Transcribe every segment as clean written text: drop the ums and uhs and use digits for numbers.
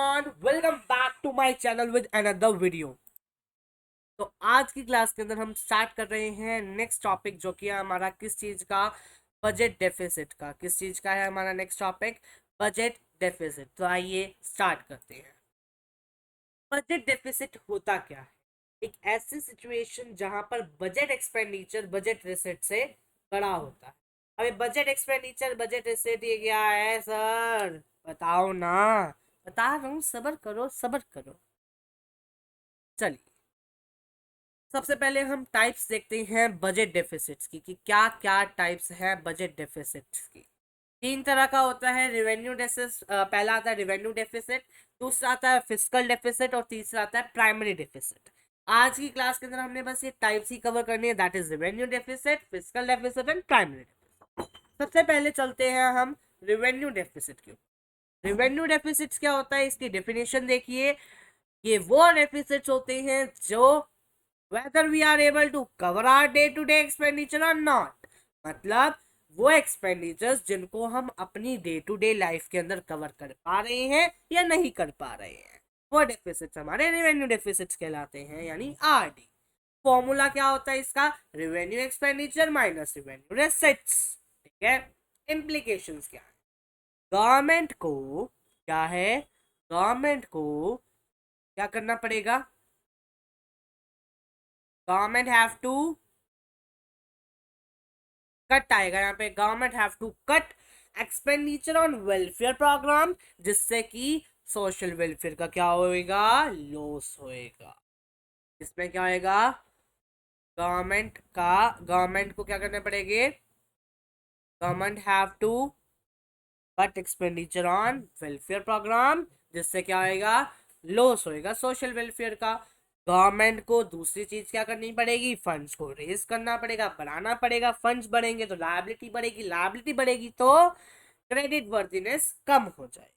Everyone, welcome back to my channel with another video. तो आज की क्लास के अंदर हम स्टार्ट कर रहे हैं नेक्स्ट टॉपिक, जो कि है हमारा किस चीज का, बजट डेफिसिट का। किस चीज का है हमारा नेक्स्ट टॉपिक? Budget deficit. तो आइए स्टार्ट करते हैं। बजट डेफिसिट होता क्या है? एक ऐसी सिचुएशन जहां पर बजट एक्सपेंडिचर बजट रिसिट से बड़ा होता है। अबे बजट एक्सपेंडिचर बजट रिसिट ये क्या है सर? बताओ ना। बता रहा हूँ, सबर करो सबर करो। चलिए, सबसे पहले हम टाइप्स देखते हैं बजट डेफिसिट्स की, कि क्या क्या टाइप्स हैं बजट डेफिसिट्स की। तीन तरह का होता है रेवेन्यू डेफिसिट। पहला आता है रेवेन्यू डेफिसिट, दूसरा आता है फिस्कल डेफिसिट और तीसरा आता है प्राइमरी डेफिसिट। आज की क्लास के अंदर हमने बस ये टाइप्स ही कवर करनी है, that is revenue deficit, fiscal deficit and primary deficit. सबसे पहले चलते हैं हम रेवेन्यू डेफिसिट के ऊपर। रेवेन्यू डेफिसिट क्या होता है, इसकी डेफिनेशन देखिए। ये वो डेफिसिट्स होते हैं जो whether we are able to cover our day to day expenditure or not, मतलब वो एक्सपेंडिचर्स जिनको हम अपनी डे टू डे लाइफ के अंदर कवर कर पा रहे हैं या नहीं कर पा रहे हैं, वो डेफिसिट्स हमारे रेवेन्यू डेफिसिट्स कहलाते हैं, यानी आरडी। फॉर्मूला क्या होता है इसका? Revenue expenditure minus revenue receipts. ठीक है। इम्प्लीकेशंस क्या है? गवर्नमेंट को क्या है, गवर्नमेंट को क्या करना पड़ेगा? गवर्नमेंट हैव टू कट आएगा यहाँ पे। Government have to cut expenditure on welfare program, जिससे कि सोशल वेलफेयर का क्या होएगा? लॉस होएगा। इसमें क्या होएगा? गवर्नमेंट को क्या करने पड़ेंगे? Government have to cut expenditure on welfare program, जिससे क्या होएगा? लॉस होएगा सोशल वेलफेयर का। गवर्नमेंट को दूसरी चीज क्या करनी पड़ेगी? फंड्स को रेज करना पड़ेगा, बढ़ाना पड़ेगा। फंड्स बढ़ेंगे तो लायबिलिटी बढ़ेगी, लायबिलिटी बढ़ेगी तो क्रेडिट वर्दीनेस कम हो जाए।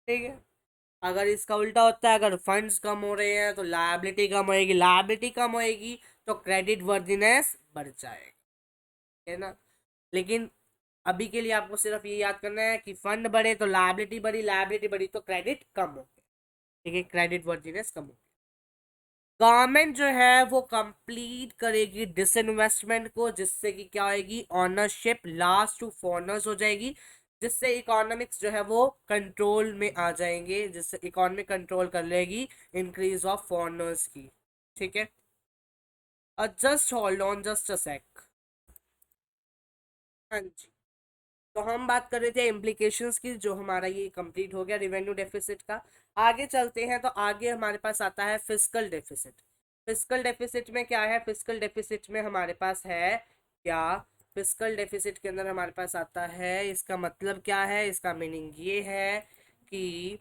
ठीक है। अगर इसका उल्टा होता है, अगर फंड्स कम हो रहे हैं तो लायबिलिटी कम होएगी, लायबिलिटी कम होएगी तो क्रेडिट वर्दीनेस बढ़ जाएगा। है ना। लेकिन अभी के लिए आपको सिर्फ ये याद करना है कि फंड बढ़े तो लायबिलिटी बढ़ी, लायबिलिटी बढ़ी तो क्रेडिट कम हो गया। ठीक है, क्रेडिट वर्दीनेस कम हो गया। गवर्नमेंट जो है वो कंप्लीट करेगी डिसइन्वेस्टमेंट को, जिससे कि क्या होगी? ऑनरशिप लास्ट टू फॉरनर्स हो जाएगी, जिससे इकोनॉमिक्स जो है वो कंट्रोल में आ जाएंगे, जिससे इकोनॉमी कंट्रोल कर लेगी इंक्रीज ऑफ फॉरनर्स की। ठीक है। Just hold on just a sec. हाँ जी। तो हम बात कर रहे थे इम्प्लीकेशंस की, जो हमारा ये कंप्लीट हो गया रेवेन्यू डेफिसिट का। आगे चलते हैं, तो आगे हमारे पास आता है फिस्कल डेफिसिट। फिस्कल डेफिसिट में क्या है? फिस्कल डेफिसिट में हमारे पास है क्या? फिस्कल डेफिसिट के अंदर हमारे पास आता है, इसका मतलब क्या है? इसका मीनिंग ये है कि,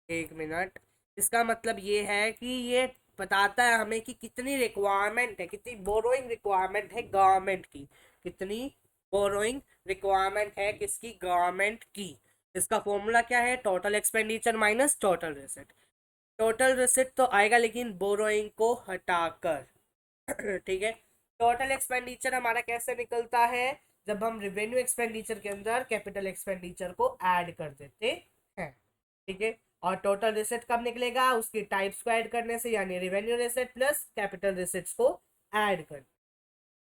एक मिनट, इसका मतलब ये है कि ये बताता है हमें कि कितनी रिक्वायरमेंट है, कितनी बोरोइंग रिक्वायरमेंट है गवर्नमेंट की। कितनी बोरोइंग रिक्वायरमेंट है किसकी? गवर्नमेंट की। इसका फॉर्मूला क्या है? Total expenditure minus total receipt. Total receipt तो आएगा लेकिन बोरोइंग को हटाकर। ठीक है। टोटल एक्सपेंडिचर हमारा कैसे निकलता है? जब हम रेवेन्यू एक्सपेंडिचर के अंदर कैपिटल एक्सपेंडिचर को ऐड कर देते हैं। ठीक है। और टोटल रिसिट कब निकलेगा? उसकी टाइप्स को ऐड करने से, यानी revenue receipt plus capital receipts को ऐड कर।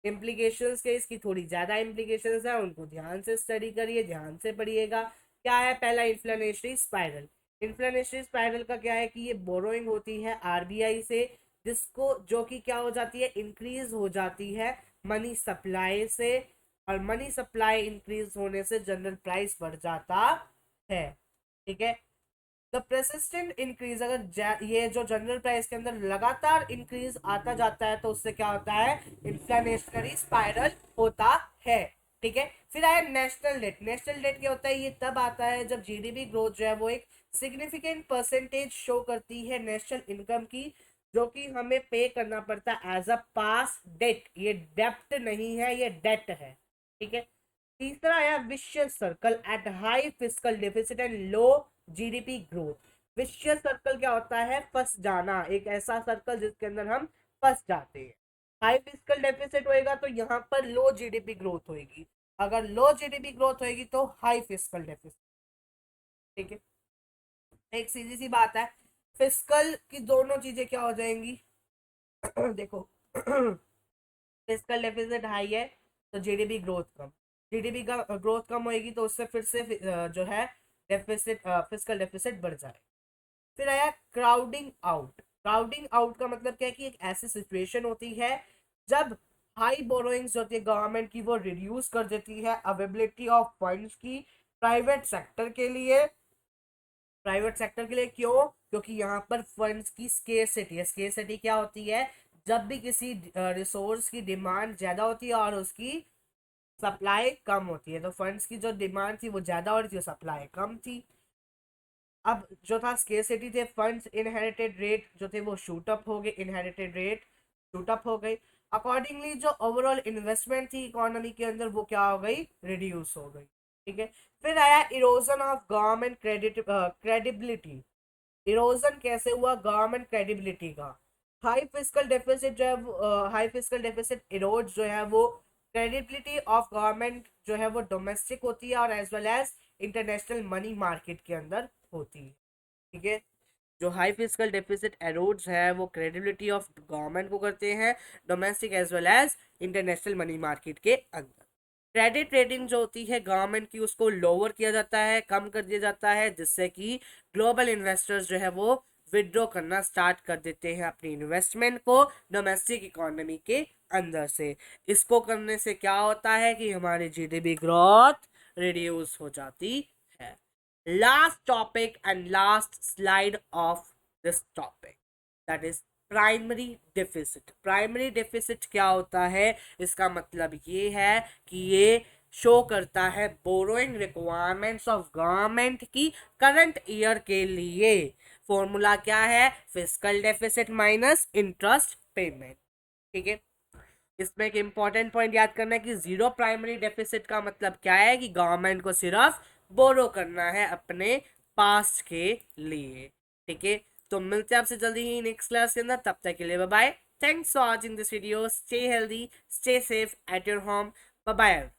इम्प्लीकेशंस के इसकी थोड़ी ज्यादा इम्प्लीकेशंस है, उनको ध्यान से स्टडी करिए, ध्यान से पढ़िएगा। क्या है? पहला, इन्फ्लेशनरी स्पाइरल। इन्फ्लेशनरी स्पाइरल का क्या है कि ये बोरोइंग होती है आरबीआई से, जिसको जो कि क्या हो जाती है? इंक्रीज हो जाती है मनी सप्लाई से, और मनी सप्लाई इंक्रीज होने से जनरल प्राइस बढ़ जाता है। ठीक है। द परसिस्टेंट इंक्रीज, अगर ये जो जनरल प्राइस के अंदर लगातार इंक्रीज आता जाता है तो उससे क्या होता है? इन्फ्लेशनरी स्पाइरल होता है। ठीक है। फिर आया नेशनल डेट। नेशनल डेट क्या होता है? ये तब आता है जब जीडीपी ग्रोथ जो है वो एक सिग्निफिकेंट परसेंटेज शो करती है नेशनल इनकम की, जो कि हमें पे करना पड़ता है एज अ पास डेट। ये डेप्ट नहीं है, ये डेट है। ठीक है। तीसरा आया vicious circle at high fiscal deficit and low GDP growth. Vicious circle क्या होता है? फंस जाना, एक ऐसा सर्कल जिसके अंदर हम फंस जाते हैं। हाई फिस्कल डेफिसिट होएगा तो यहाँ पर लो जीडीपी ग्रोथ होएगी, अगर लो जीडीपी ग्रोथ होएगी तो हाई फिस्कल डेफिसिट। ठीक है। एक सीधी सी बात है, फिस्कल की दोनों चीजें क्या हो जाएंगी देखो फिस्कल डेफिसिट हाई है तो जीडीपी ग्रोथ कम, जीडीपी का ग्रोथ कम होएगी तो उससे फिर से जो है डेफिसिट, फिस्कल डेफिसिट बढ़ जाए। फिर आया क्राउडिंग आउट। क्राउडिंग आउट का मतलब क्या है कि एक ऐसी सिचुएशन होती है जब हाई बोरोइंग्स होती है गवर्नमेंट की, वो रिड्यूस कर देती है अवेलेबिलिटी ऑफ फंड्स की प्राइवेट सेक्टर के लिए। प्राइवेट सेक्टर के लिए क्यों? क्योंकि यहाँ पर फंड्स की स्केर्सिटी है। स्केर्सिटी क्या होती है? जब भी किसी रिसोर्स की डिमांड ज्यादा होती है और उसकी सप्लाई कम होती है, तो फंड्स की जो डिमांड थी वो ज्यादा हो रही थी, सप्लाई कम थी। अब जो था स्केर्सिटी थे, फंड्स इनहेरिटेड रेट जो थे वो शूट अप हो गए, इनहेरिटेड रेट शूट अप हो गई। अकॉर्डिंगली जो ओवरऑल इन्वेस्टमेंट थी इकोनॉमी के अंदर वो क्या हो गई? रिड्यूस हो गई। ठीक है। फिर आया erosion of government credibility. Erosion कैसे हुआ गवर्नमेंट क्रेडिबिलिटी का? हाई फिजिकल डेफिसिट जो है, हाई फिजिकल डेफिसिट इरोड जो है वो क्रेडिबिलिटी ऑफ गवर्नमेंट जो है वो डोमेस्टिक होती है और as well as international money market के अंदर होती है। ठीक है। जो हाई फिजिकल डेफिसिट एरोड्स है वो क्रेडिबिलिटी ऑफ गवर्नमेंट को करते हैं, domestic as well as international money market के अंदर। क्रेडिट रेटिंग जो होती है गवर्नमेंट की उसको लोअर किया जाता है, कम कर दिया जाता है, जिससे कि ग्लोबल इन्वेस्टर्स जो है वो विड्रॉ करना स्टार्ट कर देते हैं अपनी इन्वेस्टमेंट को डोमेस्टिक इकोनॉमी के अंदर से। इसको करने से क्या होता है कि हमारी जीडीपी ग्रोथ रिड्यूस हो जाती है। Last topic and last slide of this topic, that is primary deficit. Primary deficit क्या होता है? इसका मतलब ये है कि ये शो करता है बोरोइंग रिक्वायरमेंट्स ऑफ गवर्नमेंट की करंट ईयर के लिए। फॉर्मूला क्या है? Fiscal deficit minus interest payment. ठीक है। इसमें एक इंपॉर्टेंट पॉइंट याद करना है कि जीरो प्राइमरी डेफिसिट का मतलब क्या है कि गवर्नमेंट को सिर्फ बोरो करना है अपने पास्ट के लिए। ठीक है। तो मिलते हैं आपसे जल्दी ही नेक्स्ट क्लास के अंदर, तब तक के लिए bye bye. Thanks for watching this video. Stay healthy, stay safe at your home. Bye bye.